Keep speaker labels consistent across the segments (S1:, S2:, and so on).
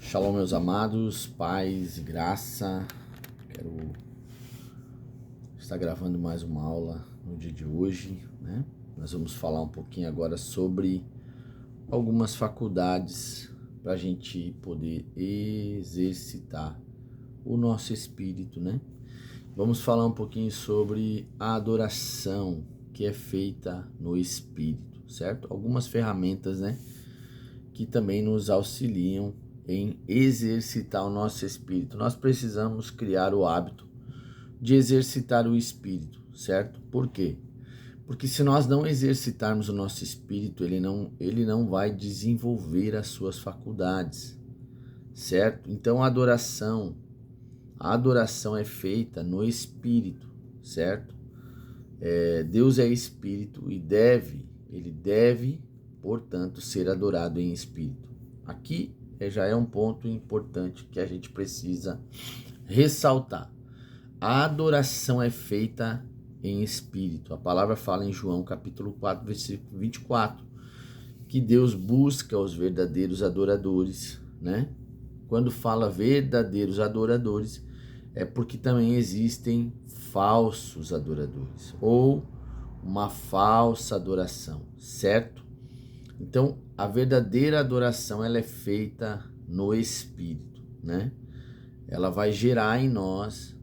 S1: Shalom, meus amados, paz e graça. Quero estar gravando mais uma aula no dia de hoje, né? Nós vamos falar um pouquinho agora sobre algumas faculdades para a gente poder exercitar o nosso espírito, né? Vamos falar um pouquinho sobre a adoração que é feita no espírito, certo? Algumas ferramentas, né, que também nos auxiliam em exercitar o nosso espírito. Nós precisamos criar o hábito de exercitar o espírito, certo? Por quê? Porque se nós não exercitarmos o nosso espírito, ele não vai desenvolver as suas faculdades, certo? Então a adoração é feita no espírito, certo? Deus é espírito e ele deve, portanto, ser adorado em espírito. Aqui já é um ponto importante que a gente precisa ressaltar. A adoração é feita em espírito. A palavra fala em João capítulo 4, versículo 24, que Deus busca os verdadeiros adoradores, né? Quando fala verdadeiros adoradores, é porque também existem falsos adoradores, ou uma falsa adoração, certo? Então, a verdadeira adoração, ela é feita no Espírito, né? Ela vai gerar em nós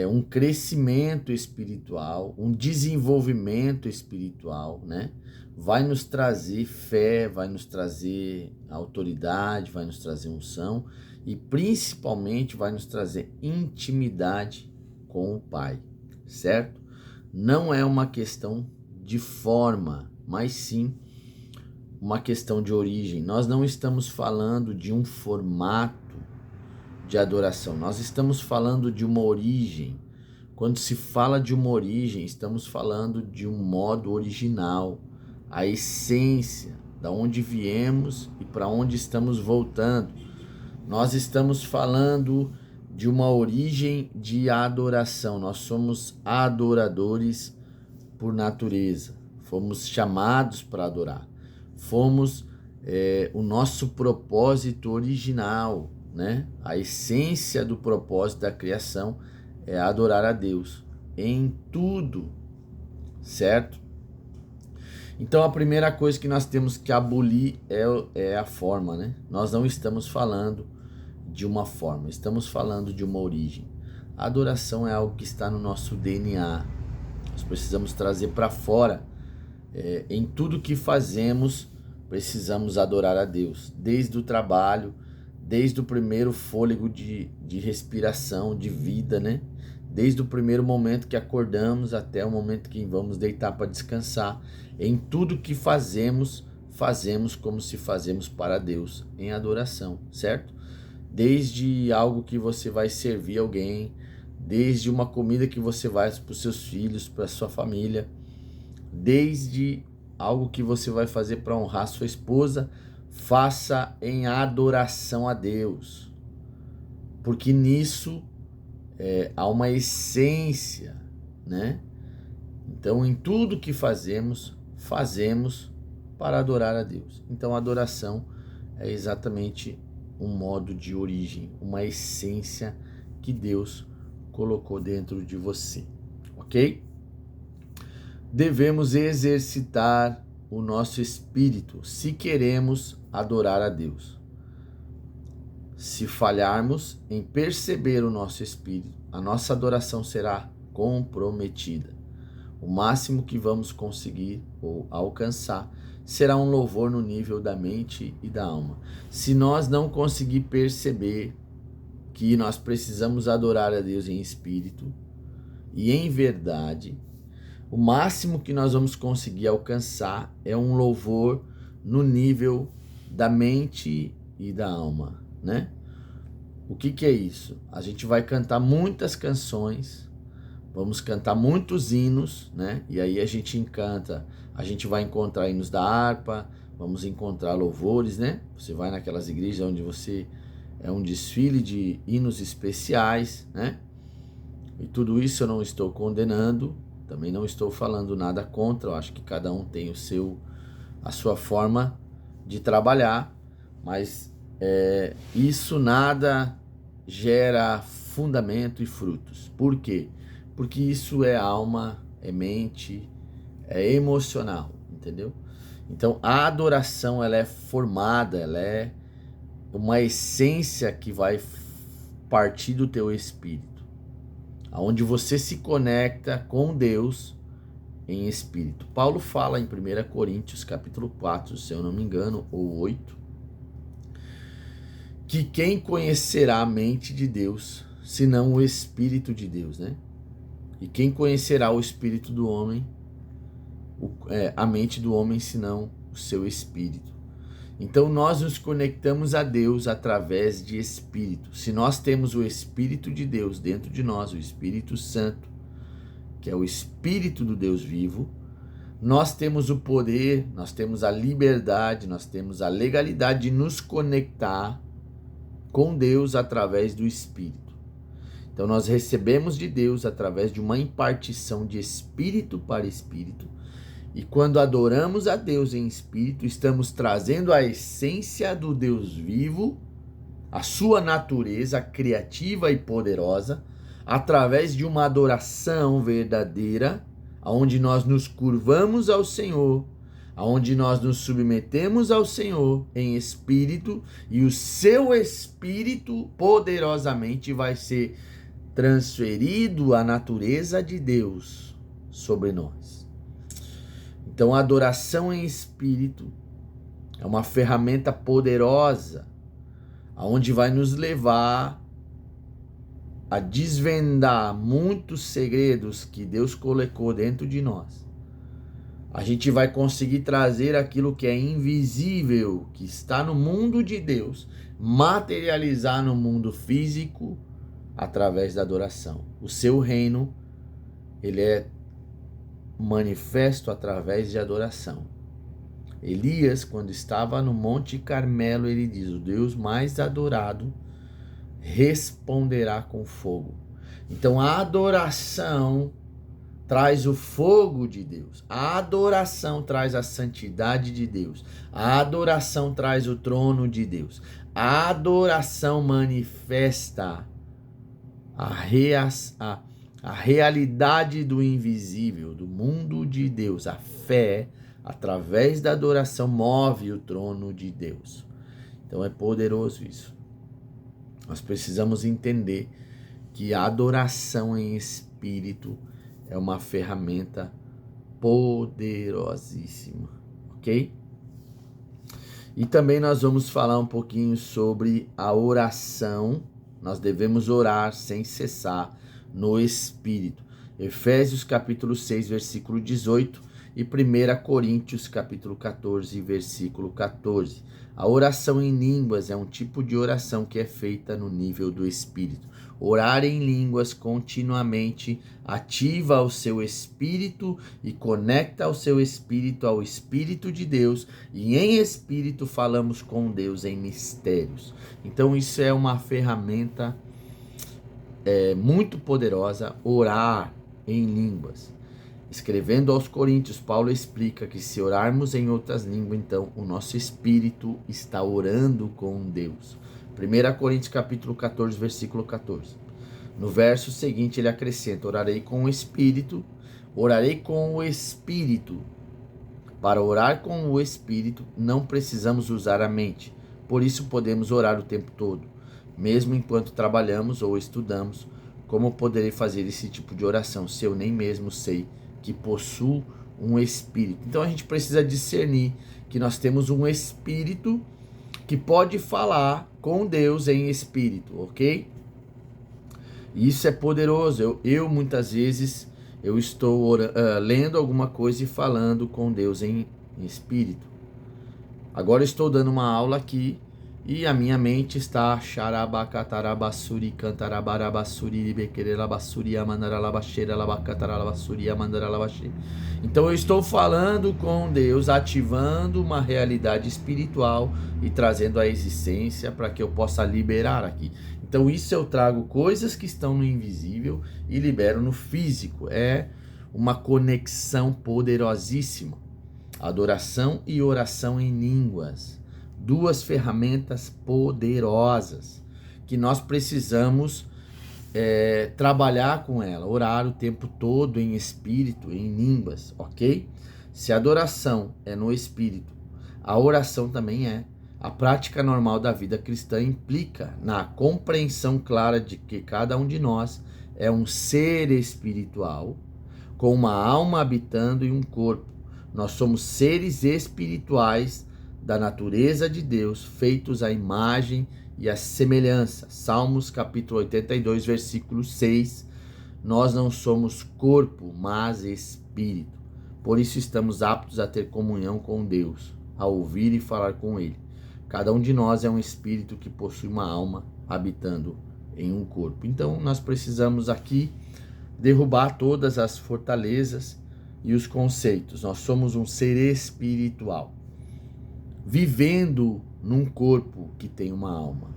S1: um crescimento espiritual, um desenvolvimento espiritual, né? Vai nos trazer fé, vai nos trazer autoridade, vai nos trazer unção e principalmente vai nos trazer intimidade com o Pai, certo? Não é uma questão de forma, mas sim uma questão de origem. Nós não estamos falando de um formato de adoração, nós estamos falando de uma origem. Quando se fala de uma origem, estamos falando de um modo original, a essência, da onde viemos e para onde estamos voltando. Nós estamos falando de uma origem de adoração. Nós somos adoradores por natureza. Fomos chamados para adorar. Fomos o nosso propósito original, né? A essência do propósito da criação é adorar a Deus em tudo, certo? Então a primeira coisa que nós temos que abolir é a forma, né? Nós não estamos falando de uma forma, estamos falando de uma origem. A adoração é algo que está no nosso DNA. Nós precisamos trazer para fora. Em tudo que fazemos, precisamos adorar a Deus. Desde o trabalho, desde o primeiro fôlego de respiração, de vida, né? Desde o primeiro momento que acordamos até o momento que vamos deitar para descansar. Em tudo que fazemos como se fazemos para Deus, em adoração, certo? Desde algo que você vai servir alguém, desde uma comida que você vai para os seus filhos, para a sua família, desde algo que você vai fazer para honrar sua esposa, faça em adoração a Deus, porque nisso há uma essência, né? Então, em tudo que fazemos para adorar a Deus. Então, a adoração é exatamente um modo de origem, uma essência que Deus colocou dentro de você, ok? Devemos exercitar o nosso espírito se queremos adorar a Deus. Se falharmos em perceber o nosso espírito, a nossa adoração será comprometida. O máximo que vamos conseguir ou alcançar será um louvor no nível da mente e da alma. Se nós não conseguir perceber que nós precisamos adorar a Deus em espírito e em verdade, o máximo que nós vamos conseguir alcançar é um louvor no nível da mente e da alma, né? O que é isso? A gente vai cantar muitas canções, vamos cantar muitos hinos, né? E aí a gente vai encontrar hinos da harpa, vamos encontrar louvores, né? Você vai naquelas igrejas onde é um desfile de hinos especiais, né? E tudo isso eu não estou condenando, também não estou falando nada contra, eu acho que cada um tem a sua forma de trabalhar, mas isso nada gera fundamento e frutos. Por quê? Porque isso é alma, é mente, é emocional, entendeu? Então a adoração, ela é formada, ela é uma essência que vai partir do teu espírito, aonde você se conecta com Deus em espírito. Paulo fala em 1 Coríntios capítulo 4, se eu não me engano, ou 8, que quem conhecerá a mente de Deus, senão o Espírito de Deus, né? E quem conhecerá o Espírito do homem, a mente do homem, senão o seu Espírito. Então nós nos conectamos a Deus através de Espírito. Se nós temos o Espírito de Deus dentro de nós, o Espírito Santo, que é o Espírito do Deus vivo, nós temos o poder, nós temos a liberdade, nós temos a legalidade de nos conectar com Deus através do Espírito. Então nós recebemos de Deus através de uma impartição de espírito para espírito, e quando adoramos a Deus em espírito, estamos trazendo a essência do Deus vivo, a sua natureza criativa e poderosa, através de uma adoração verdadeira, onde nós nos curvamos ao Senhor, onde nós nos submetemos ao Senhor em espírito, e o seu espírito poderosamente vai ser transferido à natureza de Deus sobre nós. Então a adoração em espírito é uma ferramenta poderosa, onde vai nos levar a desvendar muitos segredos que Deus colocou dentro de nós. A gente vai conseguir trazer aquilo que é invisível, que está no mundo de Deus, materializar no mundo físico através da adoração. O seu reino, ele é manifesto através de adoração. Elias, quando estava no Monte Carmelo, ele diz: o Deus mais adorado responderá com fogo. Então a adoração traz o fogo de Deus. A adoração traz a santidade de Deus. A adoração traz o trono de Deus. A adoração manifesta a realidade do invisível, do mundo de Deus. A fé, através da adoração, move o trono de Deus. Então é poderoso isso. Nós precisamos entender que a adoração em espírito é uma ferramenta poderosíssima, ok? E também nós vamos falar um pouquinho sobre a oração. Nós devemos orar sem cessar no Espírito. Efésios capítulo 6, versículo 18 e 1 Coríntios capítulo 14, versículo 14. A oração em línguas é um tipo de oração que é feita no nível do Espírito. Orar em línguas continuamente ativa o seu espírito e conecta o seu espírito ao Espírito de Deus, e em espírito falamos com Deus em mistérios. Então isso é uma ferramenta muito poderosa, orar em línguas. Escrevendo aos Coríntios, Paulo explica que se orarmos em outras línguas, então o nosso espírito está orando com Deus. 1 Coríntios capítulo 14, versículo 14. No verso seguinte ele acrescenta: orarei com o Espírito, orarei com o Espírito. Para orar com o Espírito não precisamos usar a mente, por isso podemos orar o tempo todo, mesmo enquanto trabalhamos ou estudamos. Como poderei fazer esse tipo de oração se eu nem mesmo sei que possuo um Espírito? Então a gente precisa discernir que nós temos um Espírito que pode falar com Deus em espírito, ok? Isso é poderoso. Eu muitas vezes eu estou lendo alguma coisa e falando com Deus em espírito. Agora estou dando uma aula aqui e a minha mente está xarabacatarabasuri cantarabarabasuri bequerelabasuri amandaralabaxeira labacataralabasuri amandaralabaxeira. Então eu estou falando com Deus, ativando uma realidade espiritual e trazendo a existência para que eu possa liberar aqui. Então isso eu trago coisas que estão no invisível e libero no físico. É uma conexão poderosíssima. Adoração e oração em línguas. duas ferramentas poderosas que nós precisamos trabalhar com ela, orar o tempo todo em espírito, em línguas, ok? Se a adoração é no espírito, a oração também é. A prática normal da vida cristã implica na compreensão clara de que cada um de nós é um ser espiritual, com uma alma habitando em um corpo. Nós somos seres espirituais da natureza de Deus, feitos à imagem e à semelhança. Salmos capítulo 82, versículo 6. Nós não somos corpo, mas espírito. Por isso estamos aptos a ter comunhão com Deus, a ouvir e falar com Ele. Cada um de nós é um espírito que possui uma alma habitando em um corpo. Então nós precisamos aqui derrubar todas as fortalezas e os conceitos. Nós somos um ser espiritual, vivendo num corpo que tem uma alma.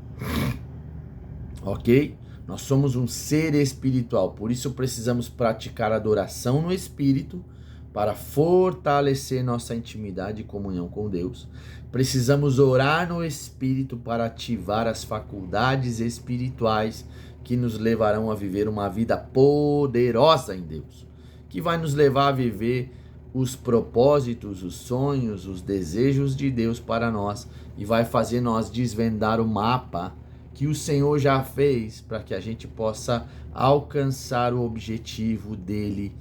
S1: Ok? Nós somos um ser espiritual, por isso precisamos praticar adoração no espírito para fortalecer nossa intimidade e comunhão com Deus. Precisamos orar no espírito para ativar as faculdades espirituais que nos levarão a viver uma vida poderosa em Deus, que vai nos levar a viver os propósitos, os sonhos, os desejos de Deus para nós e vai fazer nós desvendar o mapa que o Senhor já fez para que a gente possa alcançar o objetivo dele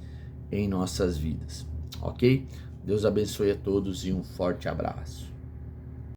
S1: em nossas vidas, ok? Deus abençoe a todos e um forte abraço.